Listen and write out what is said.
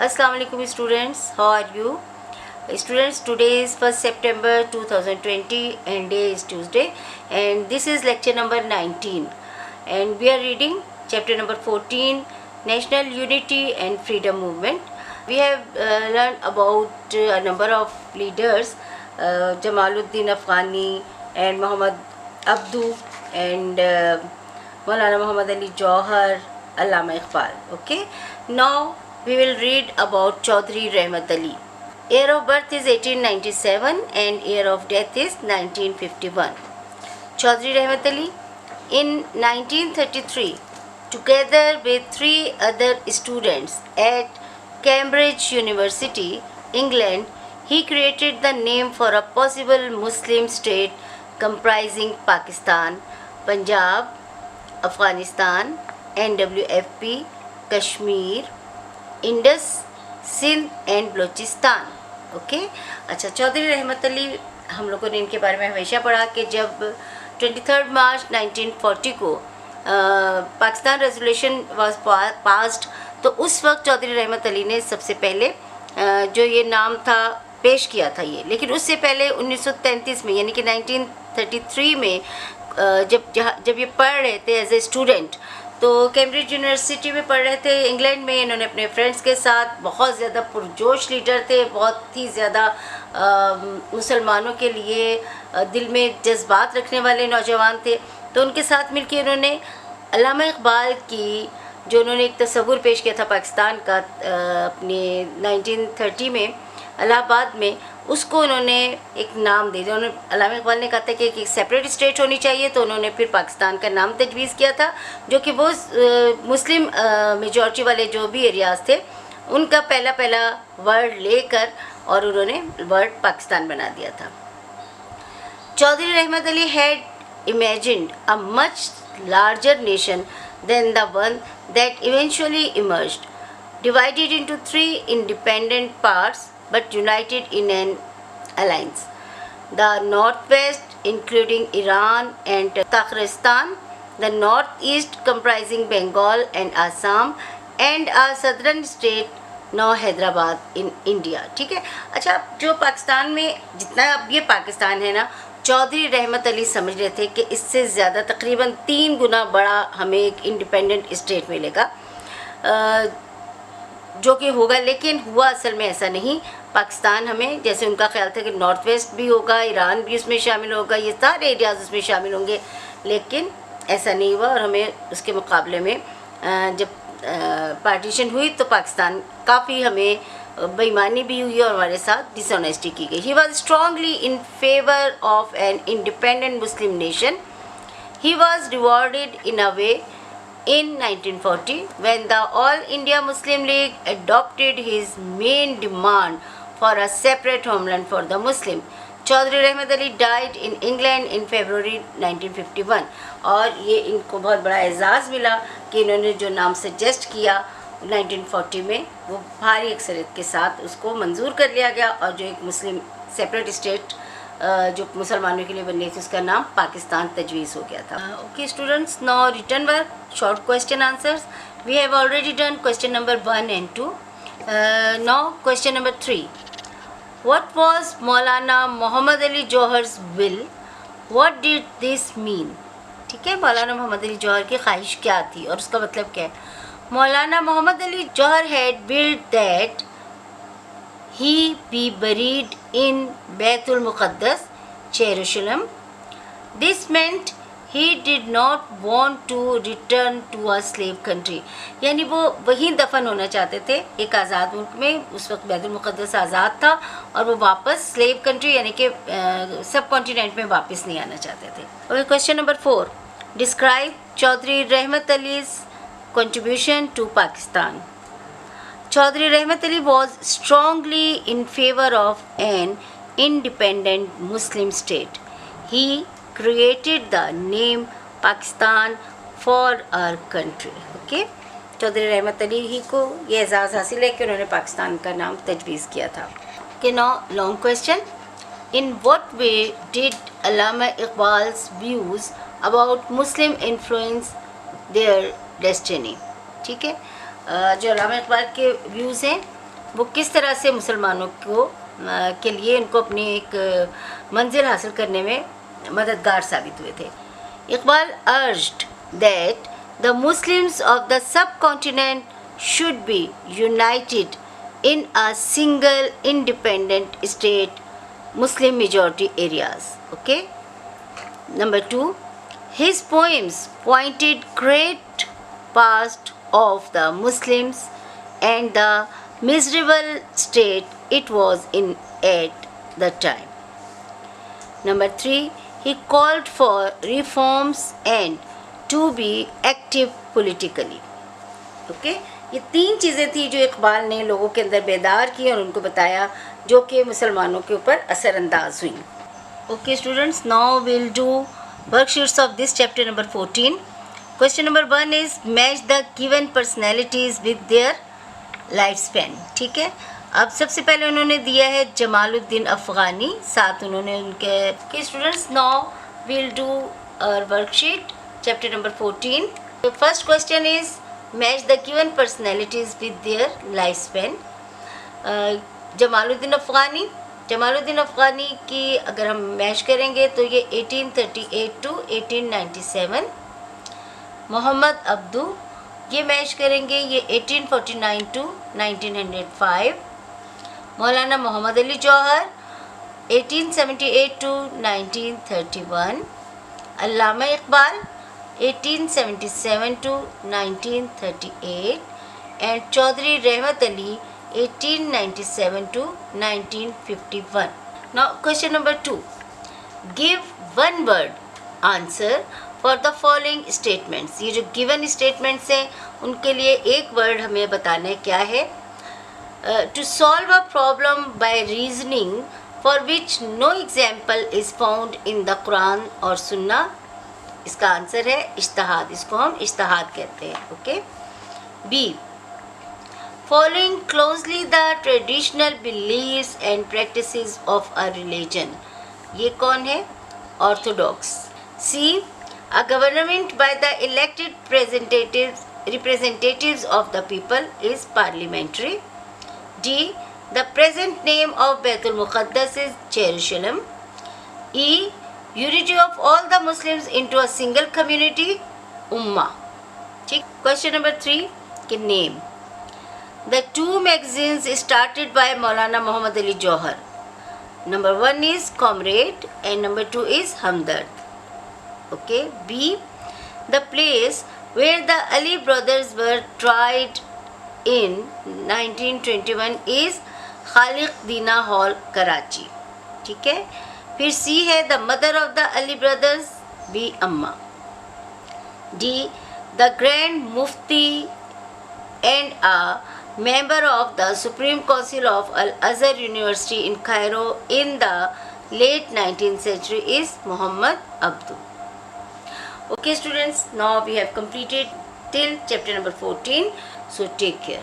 Assalamu alaikum students, how are you? Students, today is 1st September 2020 and day is Tuesday, and this is lecture number 19, and we are reading chapter number 14, National Unity and Freedom Movement. We have learned about a number of leaders, Jamaluddin Afghani and Muhammad Abdu and Maulana Muhammad Ali Jauhar, Allama Iqbal. Okay, now we will read about Chaudhry Rahmat Ali. Year of birth is 1897 and year of death is 1951. Chaudhry Rahmat Ali, in 1933, together with 3 other students at Cambridge University, England, he created the name for a possible Muslim state comprising Pakistan, Punjab, Afghanistan, NWFP, Kashmir, Indus, Sindh and Balochistan. Okay, अच्छा, चौधरी रहमत अली हम लोगों ने इनके बारे में हमेशा पढ़ा कि जब 23 मार्च 1940 को पाकिस्तान रेजोल्यूशन वाज पास्ड, तो उस वक्त चौधरी रहमत अली ने सबसे पहले जो ये नाम था पेश किया था ये. लेकिन उससे पहले 1933 में यानी कि 1933 में जब ये पढ़ रहे थे एज ए स्टूडेंट, तो कैम्ब्रिज यूनिवर्सिटी में पढ़ रहे थे इंग्लैंड में. इन्होंने अपने फ्रेंड्स के साथ, बहुत ज़्यादा पुरजोश लीडर थे, बहुत ही ज़्यादा मुसलमानों के लिए दिल में जज्बात रखने वाले नौजवान थे. तो उनके साथ मिलकर उन्होंने अल्लामा इकबाल की जो उन्होंने एक तस्वुर पेश किया था पाकिस्तान का अपने 1930 में इलाहाबाद में, उसको उन्होंने एक नाम दे दिया. उन्होंने अल्लामा इकबाल ने कहा था कि एक सेपरेट स्टेट होनी चाहिए, तो उन्होंने फिर पाकिस्तान का नाम तजवीज़ किया था, जो कि वो मुस्लिम मेजॉरिटी वाले जो भी एरियाज़ थे उनका पहला वर्ड लेकर और उन्होंने वर्ड पाकिस्तान बना दिया था. Chaudhry Rahmat Ali had imagined a much larger nation than the one that eventually emerged, divided into 3 independent parts but united in an alliance. The northwest, including Iran and Tajikistan, the northeast comprising Bengal and Assam, and a southern state now Hyderabad in India. ठीक है. अच्छा, जो पाकिस्तान में जितना अब ये पाकिस्तान है ना, चौधरी रहमत अली समझ रहे थे कि इससे ज़्यादा तकरीबन 3 गुना बड़ा हमें एक इंडिपेंडेंट स्टेट मिलेगा, जो कि होगा. लेकिन हुआ असल में ऐसा नहीं. पाकिस्तान हमें, जैसे उनका ख्याल था कि नॉर्थ वेस्ट भी होगा, ईरान भी उसमें शामिल होगा, ये सारे एरियाज़ उसमें शामिल होंगे, लेकिन ऐसा नहीं हुआ. और हमें उसके मुकाबले में जब पार्टीशन हुई तो पाकिस्तान काफ़ी हमें बेईमानी भी हुई और हमारे साथ डिसऑनेस्टी की गई. He was strongly in favour of an independent Muslim nation. He was rewarded in a way in 1940 when the All India Muslim League adopted his main demand for a separate homeland for the Muslim. Chaudhry Rahmat Ali died in England in February 1951 और ये इनको बहुत बड़ा एजाज़ मिला कि इन्होंने जो नाम सजेस्ट किया 1940 में वो भारी अक्सरियत के साथ उसको मंजूर कर लिया गया, और जो एक मुस्लिम सेपरेट स्टेट जो मुसलमानों के लिए बन रही थी उसका नाम पाकिस्तान तजवीज़ हो गया था. Okay students, now return work, short question answers. We have already done question number 1 and 2. Now question number 3. What was Maulana Mohammad Ali Jauhar's will? What did this mean? ठीक है, मौलाना मोहम्मद अली जौहर की ख्वाहिश क्या थी और उसका मतलब क्या है? Maulana Mohammad Ali Jauhar had willed that he be buried in Baitul Muqaddas, Jerusalem. This meant he did not want to return to a slave country. यानी वो वहीं दफन होना चाहते थे एक आज़ाद मुल्क में. उस वक्त बैतुल मुक़द्दस आज़ाद था और वो वापस स्लेव कंट्री यानी कि सब कॉन्टिनेंट में वापस नहीं आना चाहते थे. Okay, question number 4. Describe Chaudhry Rahmat Ali's contribution to Pakistan. Chaudhry Rahmat Ali was strongly in favor of an independent Muslim state. He created the name Pakistan for our country. Okay? Chaudhary Rahmat Ali ही को ये एजाज़ हासिल है कि उन्होंने पाकिस्तान का नाम तजवीज़ किया था. Okay, now long question. In what way did Allama Iqbal's views about Muslim influence their destiny? ठीक है, जो अल्लामा इकबाल के व्यूज़ हैं वो किस तरह से मुसलमानों को के लिए इनको अपनी एक मंजिल हासिल करने में मददगार साबित हुए थे. Iqbal urged that the Muslims of the subcontinent should be united in a single independent state, Muslim majority areas. Okay. Number 2, his poems pointed great past of the Muslims and the miserable state it was in at the time. Number 3, he called for reforms and to be active politically. Okay? ये 3 चीज़ें थी जो इकबाल ने लोगों के अंदर बेदार की और उनको बताया, जो कि मुसलमानों के ऊपर असरअंदाज हुई. Okay students, now we'll do worksheets of this chapter number 14. Question number 1 is match the given personalities with their life span. ठीक है, अब सबसे पहले उन्होंने दिया है जमालुद्दीन अफ़गानी, साथ उन्होंने उनके students. Now we'll do our worksheet chapter number 14. First question is match the given personalities with their life span. Jamaluddin Afghani की अगर हम मैच करेंगे तो ये 1838 to 1897. मोहम्मद अब्दू ये मैच करेंगे, ये 1849 to 1905. Maulana Mohammad Ali Jauhar 1878 to 1931. Allama Iqbal 1877 to 1938 and Chaudhry Rahmat Ali 1897 to 1951. Now question number 2. Give one word answer for the following statements. ये जो गिवन स्टेटमेंट्स हैं उनके लिए एक वर्ड हमें बताना है. क्या है? To solve a problem by reasoning for which no example is found in the Quran और सुन्ना. इसका आंसर है इज्तिहाद. इसको हम इज्तिहाद कहते हैं. Okay. B, following closely the traditional beliefs and practices of a religion. ये कौन है? Orthodox. C, a government by the elected representatives of the people is parliamentary. D, the present name of Baitul Muqaddas is Jerusalem. E, unity of all the Muslims into a single community, Ummah. Question number 3, name the 2 magazines started by Maulana Muhammad Ali Jauhar. Number 1 is Comrade and number 2 is Hamdard. Okay. B, the place where the Ali brothers were tried in 1921 is Khaliq Dina Hall, Karachi. ठीक है. फिर C है the mother of the Ali brothers, B, Amma. D, the Grand Mufti and a member of the Supreme Council of Al-Azhar University in Cairo in the late 19th century is Muhammad Abdu. Okay students, now we have completed till chapter number 14. So take care.